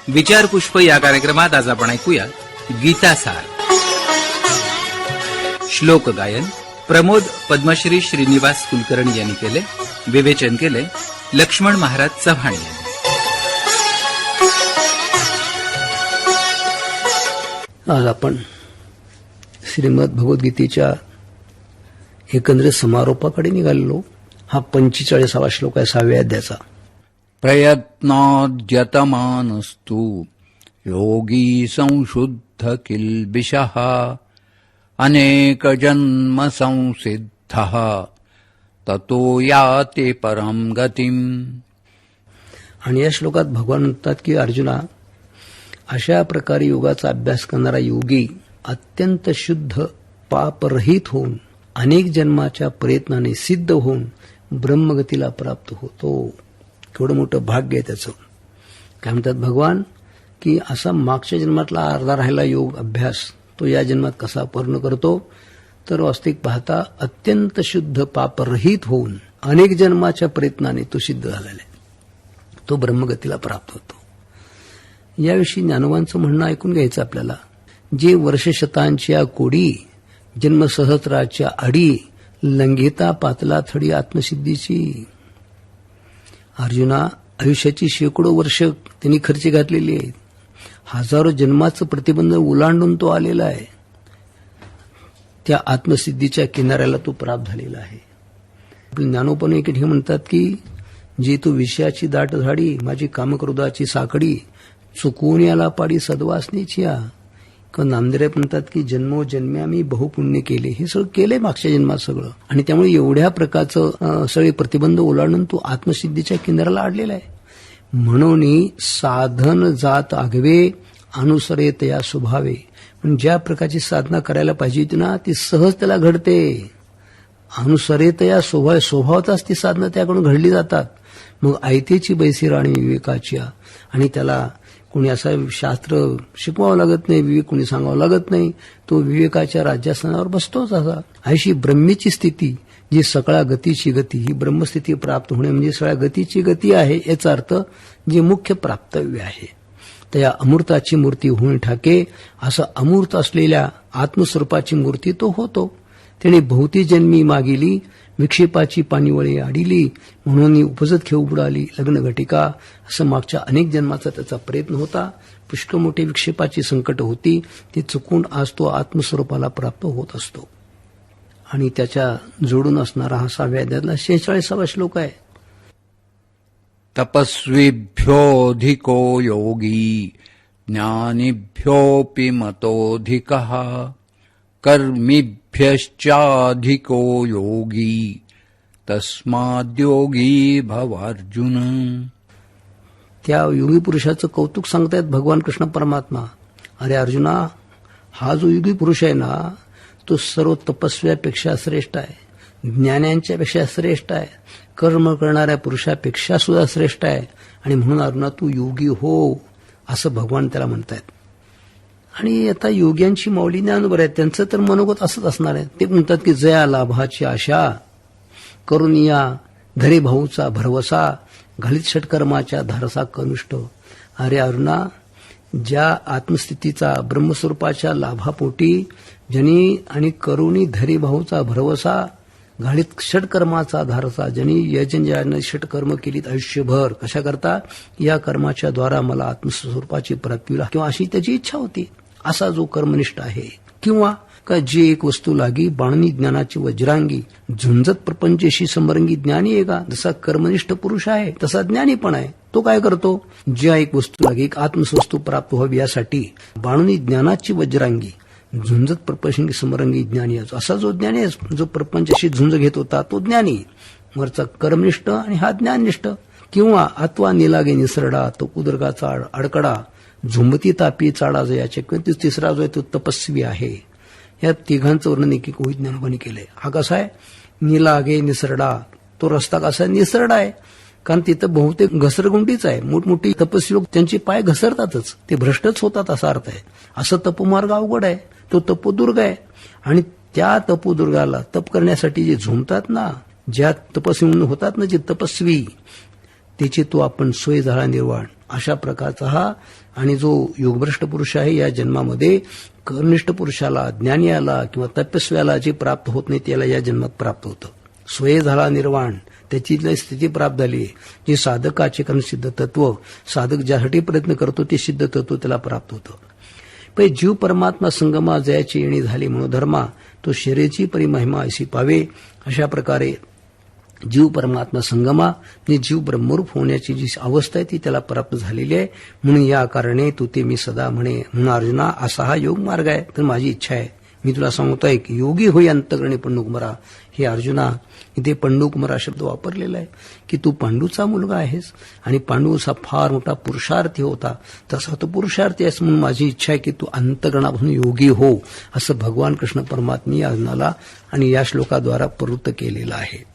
विचारपुष्प या कार्यक्रमात आज आपण ऐकूया गीतासार. श्लोक गायन प्रमोद पद्मश्री श्रीनिवास कुलकर्णी यांनी केले. विवेचन केले लक्ष्मण महाराज चव्हाण यांनी. आज आपण श्रीमद भगवद्गीतेच्या एकंदरीत समारोपाकडे निघालेलो. हा 45वा श्लोक आहे 6व्या अध्यायाचा. प्रयत्नाद्यतमानस्तु योगी संशुद्ध किल्बिषः अनेक जन्म संसिद्धः ततो याति परम गतिम. आणि या श्लोकात भगवान म्हणतात की अर्जुना, अशा प्रकारे योगाचा अभ्यास करणारा योगी अत्यंत शुद्ध पापरहित होऊन अनेक जन्माच्या प्रयत्नाने सिद्ध होऊन ब्रह्मगतीला प्राप्त होतो. केवढं मोठं भाग्य आहे त्याचं. काय म्हणतात भगवान की असा मागच्या जन्मातला अर्धा राहिला योग अभ्यास तो या जन्मात कसा पूर्ण करतो, तर वास्तविक पाहता अत्यंत शुद्ध पापरहित होऊन अनेक जन्माच्या प्रयत्नाने तो सिद्ध झालेला आहे. तो ब्रह्मगतीला प्राप्त होतो. याविषयी ज्ञानवांचं म्हणणं ऐकून घ्यायचं आपल्याला. जे वर्षशतांच्या कोडी जन्मसहस्राच्या आडी लंघिता पातला थडी आत्मसिद्धीची. अर्जुना, आयुष्याची शेकडो वर्ष त्यांनी खर्च घातलेली आहेत. हजारो जन्माचं प्रतिबंध ओलांडून तो आलेला आहे. त्या आत्मसिद्धीच्या किनाऱ्याला तो प्राप्त झालेला आहे. आपले ज्ञानोपन एक हे म्हणतात की जी तू विषयाची दाट झाडी माझी कामक्रोधाची साकडी चुकून याला पाडी सद्वासनेची. नामदेव म्हणतात की जन्मोजन्मी आम्ही बहुपुण्य केले. हे सगळं केलंय मागच्या जन्मात सगळं. आणि त्यामुळे एवढ्या प्रकारचं सगळे प्रतिबंध ओलांडून तो आत्मसिद्धीच्या केंद्राला अडलेला आहे. म्हणून साधन जात आगवे अनुसरेत या स्वभावे. पण ज्या प्रकारची साधना करायला पाहिजे होती ना ती सहज त्याला घडते. अनुसरेत या स्वभावाचाच ती साधना त्याकडून घडली जातात. मग ऐतेची बैसी राणी विवेकाची. आणि त्याला कोणी असं शास्त्र शिकवावं लागत नाही, विवेक कोणी सांगावं लागत नाही. तो विवेकाच्या राज्यास्थानावर बसतोच. असा अशी ब्रह्मेची स्थिती जी सगळ्या गतीची गती, ही ब्रह्मस्थिती प्राप्त होणे म्हणजे सगळ्या गतीची गती आहे. याचा अर्थ जे मुख्य प्राप्तव्य आहे. तर या अमूर्ताची मूर्ती होऊन ठाके असं अमूर्त असलेल्या आत्मस्वरूपाची मूर्ती तो होतो. त्याने बहुती जन्मी मागिली विक्षेपाची पाणीवळी आडिली म्हणून उपजत खेळ बुडाली लग्न घटिका. असं मागच्या अनेक जन्माचा त्याचा प्रयत्न होता. पुष्कळ मोठी विक्षेपाची संकट होती. ती चुकून आज तो आत्मस्वरूपाला प्राप्त होत असतो. आणि त्याच्या जोडून असणारा हा 6व्या अध्यायातला 46वा श्लोक आहे. तपस्विभ्योऽधिको योगी ज्ञानिभ्योऽपि मतोऽधिकः कर्मिभ्यश्चाधिको योगी तस्माद्योगी भवार्जुन. त्या योगी पुरुषाचं कौतुक सांगतायत भगवान कृष्ण परमात्मा. अरे अर्जुना, हा जो योगी पुरुष आहे ना तो सर्व तपस्व्यापेक्षा श्रेष्ठ आहे, ज्ञानांच्यापेक्षा श्रेष्ठ आहे, कर्म करणाऱ्या पुरुषापेक्षा सुद्धा श्रेष्ठ आहे. आणि म्हणून अर्जुना तू योगी हो असं भगवान त्याला म्हणतायत. आणि आता योग्यांची माऊली ज्ञानोबर आहे. त्यांचं तर मनोगत असंच असणार आहे. ते म्हणतात की जया लाभाची आशा करून या धरे भाऊचा भरवसा घालीत षटकर्माच्या धारसा कनिष्ठ. अरे अर्जुना, ज्या आत्मस्थितीचा ब्रह्मस्वरूपाच्या लाभापोटी जनी आणि करुणी धरे भाऊचा भरवसा घालीत षटकर्माचा धारसा ज्यांनी यजन षटकर्म केलीत आयुष्यभर. कशा करता? या कर्माच्या द्वारा मला आत्मस्वरूपाची प्राप्ती होईल किंवा अशी त्याची इच्छा होती. असा जो कर्मनिष्ठ आहे. किंवा का जे एक वस्तू लागी बाणनी ज्ञानाची वज्रांगी झुंजत प्रपंचशी समरंगी ज्ञानी आहे का. जसा कर्मनिष्ठ पुरुष आहे तसा ज्ञानी पण आहे. तो काय करतो? ज्या एक वस्तू लागी एक आत्मवस्तू प्राप्त व्हावी यासाठी बाणनी ज्ञानाची वज्रांगी झुंजत प्रपंचशी समरंगी ज्ञानी. असा जो ज्ञानी आहे जो प्रपंचाशी झुंज घेत होता तो ज्ञानी. वरचा कर्मनिष्ठ आणि हा ज्ञाननिष्ठ. किंवा अथवा निलागे निसरडा तो उदरगाचा अडकडा झुंबती तापी चाडा जयाचे. तिसरा जो आहे तो तपस्वी आहे. या तिघांचं वर्णन एक ज्ञानोबांनी केलंय. हा कसा आहे? निलागे निसरडा. तो रस्ता कसा आहे? निसरडा आहे. कारण तिथं बहुतेक घसरगुंडीच आहे. मोठमोठी तपस्वी लोक त्यांचे पाय घसरतातच, ते भ्रष्टच होतात असा अर्थ आहे. असं तपोमार्ग अवघड आहे. तो तपोदुर्ग आहे. आणि त्या तपोदुर्गाला तप करण्यासाठी जे झुंबतात ना, ज्या तपस्वी होतात ना जे तपस्वी, त्याची तो आपण सोय झाला निर्वाण अशा प्रकारचा हा आणि जो योगभ्रष्ट पुरुष आहे या जन्मामध्ये कर्निष्ठ पुरुषाला, ज्ञानियाला किंवा तपस्व्याला जे प्राप्त होत नाही त्याला या जन्मात प्राप्त होतं. स्वय झाला निर्वाण, त्याची स्थिती प्राप्त झाली. जे साधकाचे कारण सिद्ध तत्व, साधक ज्यासाठी प्रयत्न करतो ते सिद्ध तत्व त्याला प्राप्त होतं. पण जीव परमात्मा संगमा जयाची येणी झाली मनोधर्मा, तो शरीराची परिमहिमा अशी पावे. अशा प्रकारे जीव परमात्मा संगमा म्हणजे जीव ब्रह्मरूप होण्याची जी अवस्था आहे ती त्याला प्राप्त झालेली आहे. म्हणून या कारणे तू ते मी सदा म्हणे. म्हणून अर्जुना असा हा योग मार्ग आहे. तर माझी इच्छा आहे, मी तुला सांगतोय की योगी होई अंतकरणी पंडुकुमारा. हे अर्जुना, इथे पंडुकुमारा शब्द वापरलेला आहे की तू पांडूचा मुलगा आहेस आणि पांडूचा फार मोठा पुरुषार्थी होता, तसा तो पुरुषार्थी आहेस. म्हणून माझी इच्छा आहे की तू अंतकरणापासून योगी हो, असं भगवान कृष्ण परमात्म्याने अर्जुनाला आणि या श्लोकाद्वारा प्रवृत्त केलेलं आहे.